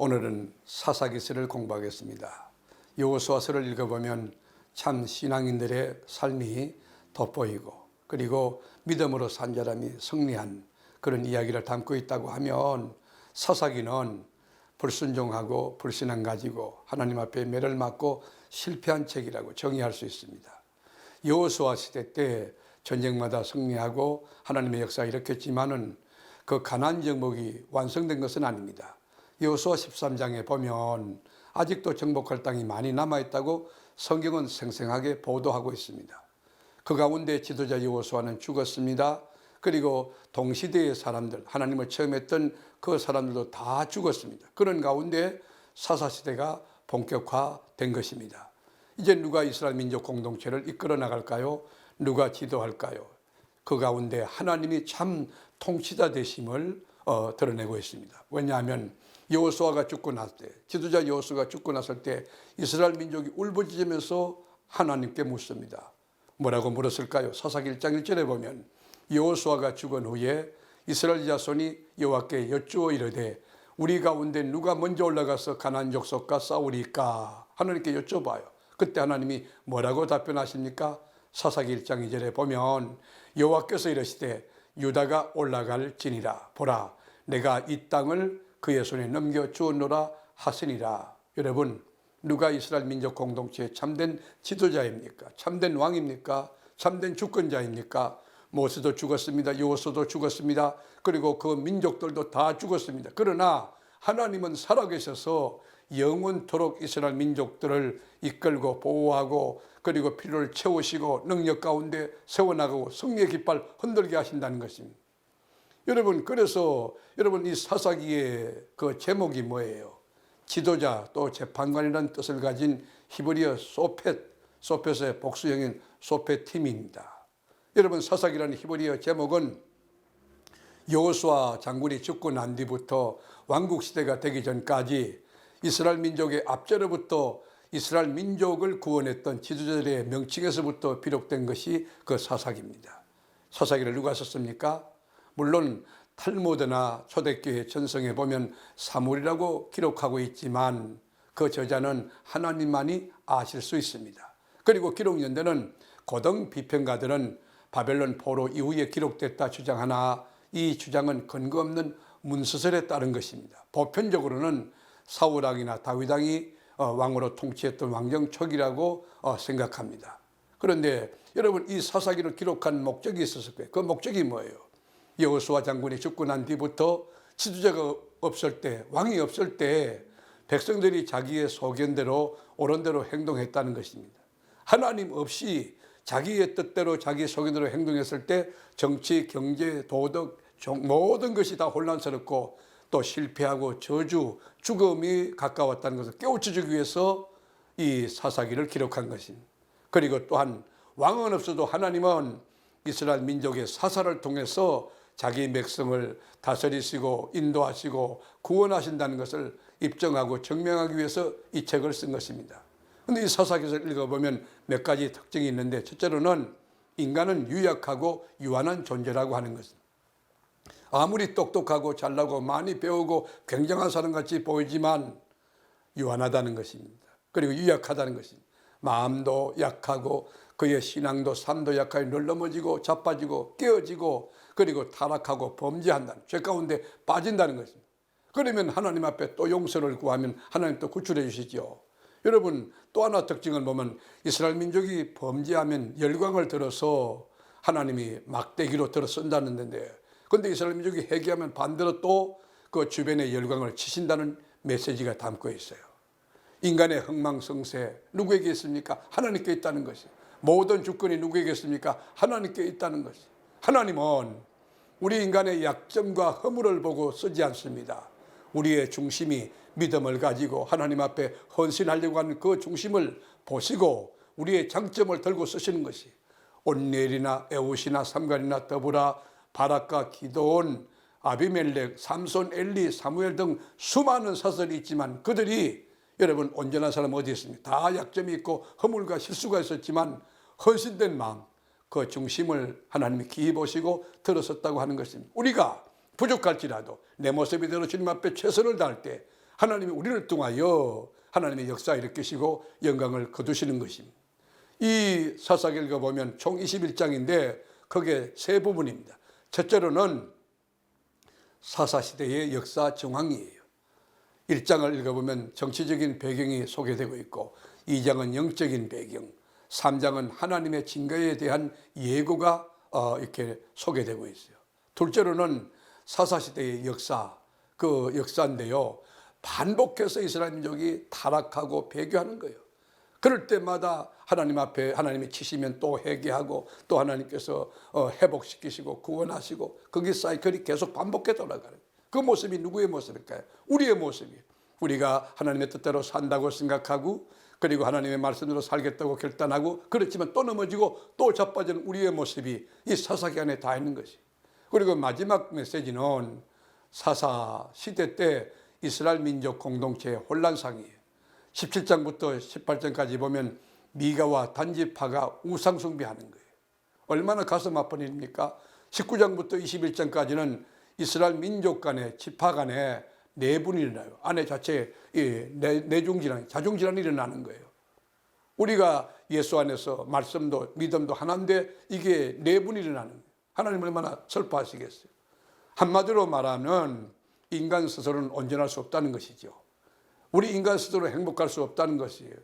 오늘은 사사기서를 공부하겠습니다. 여호수아서를 읽어보면 참 신앙인들의 삶이 돋보이고 그리고 믿음으로 산 사람이 승리한 그런 이야기를 담고 있다고 하면 사사기는 불순종하고 불신앙 가지고 하나님 앞에 매를 맞고 실패한 책이라고 정의할 수 있습니다. 여호수아 시대 때 전쟁마다 승리하고 하나님의 역사가 일으켰지만은 그 가나안 정복이 완성된 것은 아닙니다. 여호수아 13장에 보면 아직도 정복할 땅이 많이 남아있다고 성경은 생생하게 보도하고 있습니다. 그 가운데 지도자 여호수아는 죽었습니다. 그리고 동시대의 사람들, 하나님을 체험했던 그 사람들도 다 죽었습니다. 그런 가운데 사사시대가 본격화된 것입니다. 이제 누가 이스라엘 민족 공동체를 이끌어 나갈까요? 누가 지도할까요? 그 가운데 하나님이 참 통치자 되심을 드러내고 있습니다. 왜냐하면 여호수아가 죽고 났을 때, 지도자 여호수아가 죽고 났을 때 이스라엘 민족이 울부짖으면서 하나님께 묻습니다. 뭐라고 물었을까요? 사사기 1장 1절에 보면 여호수아가 죽은 후에 이스라엘 자손이 여호와께 여쭈어 이르되 우리 가운데 누가 먼저 올라가서 가나안 족속과 싸우리까? 하나님께 여쭤봐요. 그때 하나님이 뭐라고 답변하십니까? 사사기 1장 2절에 보면 여호와께서 이르시되 유다가 올라갈지니라. 보라, 내가 이 땅을 그의 손에 넘겨 주었노라 하시니라. 여러분, 누가 이스라엘 민족 공동체의 참된 지도자입니까? 참된 왕입니까? 참된 주권자입니까? 모세도 죽었습니다. 여호수아도 죽었습니다. 그리고 그 민족들도 다 죽었습니다. 그러나 하나님은 살아계셔서 영원토록 이스라엘 민족들을 이끌고 보호하고 그리고 필요를 채우시고 능력 가운데 세워나가고 승리의 깃발 흔들게 하신다는 것입니다. 여러분, 그래서 여러분 이 사사기의 그 제목이 뭐예요? 지도자 또 재판관이라는 뜻을 가진 히브리어 소펫의 복수형인 소펫팀입니다. 여러분, 사사기라는 히브리어 제목은 여호수아 장군이 죽고 난 뒤부터 왕국시대가 되기 전까지 이스라엘 민족의 앞전부터 이스라엘 민족을 구원했던 지도자들의 명칭에서부터 비롯된 것이 그 사사기입니다. 사사기를 누가 썼습니까? 물론 탈무드나 초대교회 전성에 보면 사무엘이라고 기록하고 있지만 그 저자는 하나님만이 아실 수 있습니다. 그리고 기록 연대는 고등 비평가들은 바벨론 포로 이후에 기록됐다 주장하나 이 주장은 근거 없는 문서설에 따른 것입니다. 보편적으로는 사울왕이나 다윗왕이 왕으로 통치했던 왕정 초기라고 생각합니다. 그런데 여러분, 이 사사기를 기록한 목적이 있었을 거예요. 그 목적이 뭐예요? 여호수아 장군이 죽고 난 뒤부터 지도자가 없을 때, 왕이 없을 때 백성들이 자기의 소견대로 옳은 대로 행동했다는 것입니다. 하나님 없이 자기의 뜻대로 자기 소견대로 행동했을 때 정치, 경제, 도덕, 모든 것이 다 혼란스럽고 또 실패하고 저주, 죽음이 가까웠다는 것을 깨우쳐주기 위해서 이 사사기를 기록한 것입니다. 그리고 또한 왕은 없어도 하나님은 이스라엘 민족의 사사를 통해서 자기 백성을 다스리시고 인도하시고 구원하신다는 것을 입증하고 증명하기 위해서 이 책을 쓴 것입니다. 그런데 이 사사기를 읽어보면 몇 가지 특징이 있는데, 첫째로는 인간은 유약하고 유한한 존재라고 하는 것입니다. 아무리 똑똑하고 잘나고 많이 배우고 굉장한 사람같이 보이지만 유한하다는 것입니다. 그리고 유약하다는 것입니다. 마음도 약하고 그의 신앙도 삶도 약하게 늘 넘어지고 자빠지고 깨어지고 그리고 타락하고 범죄한다는, 죄 가운데 빠진다는 것입니다. 그러면 하나님 앞에 또 용서를 구하면 하나님 또 구출해 주시죠. 여러분, 또 하나 특징을 보면 이스라엘 민족이 범죄하면 열광을 들어서 하나님이 막대기로 들어 쓴다는 데인데, 그런데 이스라엘 민족이 회개하면 반대로 또 그 주변의 열광을 치신다는 메시지가 담고 있어요. 인간의 흥망성쇠 누구에게 있습니까? 하나님께 있다는 것이. 모든 주권이 누구에게 있습니까? 하나님께 있다는 것이. 하나님은 우리 인간의 약점과 허물을 보고 쓰지 않습니다. 우리의 중심이 믿음을 가지고 하나님 앞에 헌신하려고 하는 그 중심을 보시고 우리의 장점을 들고 쓰시는 것이. 온니엘이나 에웃이나 삼갈이나 더브라, 바락과 기드온, 아비멜렉, 삼손, 엘리, 사무엘 등 수많은 사설이 있지만 그들이 여러분 온전한 사람 어디 있습니까? 다 약점이 있고 허물과 실수가 있었지만 헌신된 마음, 그 중심을 하나님이 기히 보시고 들어섰다고 하는 것입니다. 우리가 부족할지라도 내 모습이대로 주님 앞에 최선을 다할 때 하나님이 우리를 통하여 하나님의 역사 일으키시고 영광을 거두시는 것입니다. 이 사사기 읽어보면 총 21장인데 거기에 세 부분입니다. 첫째로는 사사시대의 역사 정황이에요. 1장을 읽어보면 정치적인 배경이 소개되고 있고 2장은 영적인 배경, 3장은 하나님의 증거에 대한 예고가 이렇게 소개되고 있어요. 둘째로는 사사시대의 역사, 그 역사인데요. 반복해서 이스라엘 민족이 타락하고 배교하는 거예요. 그럴 때마다 하나님 앞에 하나님이 치시면 또 회개하고 또 하나님께서 회복시키시고 구원하시고 거기 사이클이 계속 반복해 돌아가는 그 모습이 누구의 모습일까요? 우리의 모습이에요. 우리가 하나님의 뜻대로 산다고 생각하고 그리고 하나님의 말씀대로 살겠다고 결단하고 그렇지만 또 넘어지고 또 자빠지는 우리의 모습이 이 사사기 안에 다 있는 것이. 그리고 마지막 메시지는 사사 시대 때 이스라엘 민족 공동체의 혼란상이에요. 17장부터 18장까지 보면 미가와 단지파가 우상숭배하는 거예요. 얼마나 가슴 아픈 일입니까? 19장부터 21장까지는 이스라엘 민족 간에 지파 간에 내분이 일어나요. 아내 자체에 내중질환, 자중질환이 일어나는 거예요. 우리가 예수 안에서 말씀도 믿음도 하나인데 이게 내분이 일어나는 거예요. 하나님 얼마나 슬퍼하시겠어요. 한마디로 말하면 인간 스스로는 온전할 수 없다는 것이죠. 우리 인간 스스로 행복할 수 없다는 것이에요.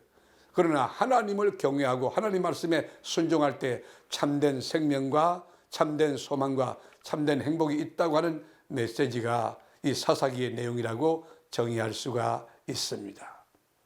그러나 하나님을 경외하고 하나님 말씀에 순종할 때 참된 생명과 참된 소망과 참된 행복이 있다고 하는 메시지가 이 사사기의 내용이라고 정의할 수가 있습니다.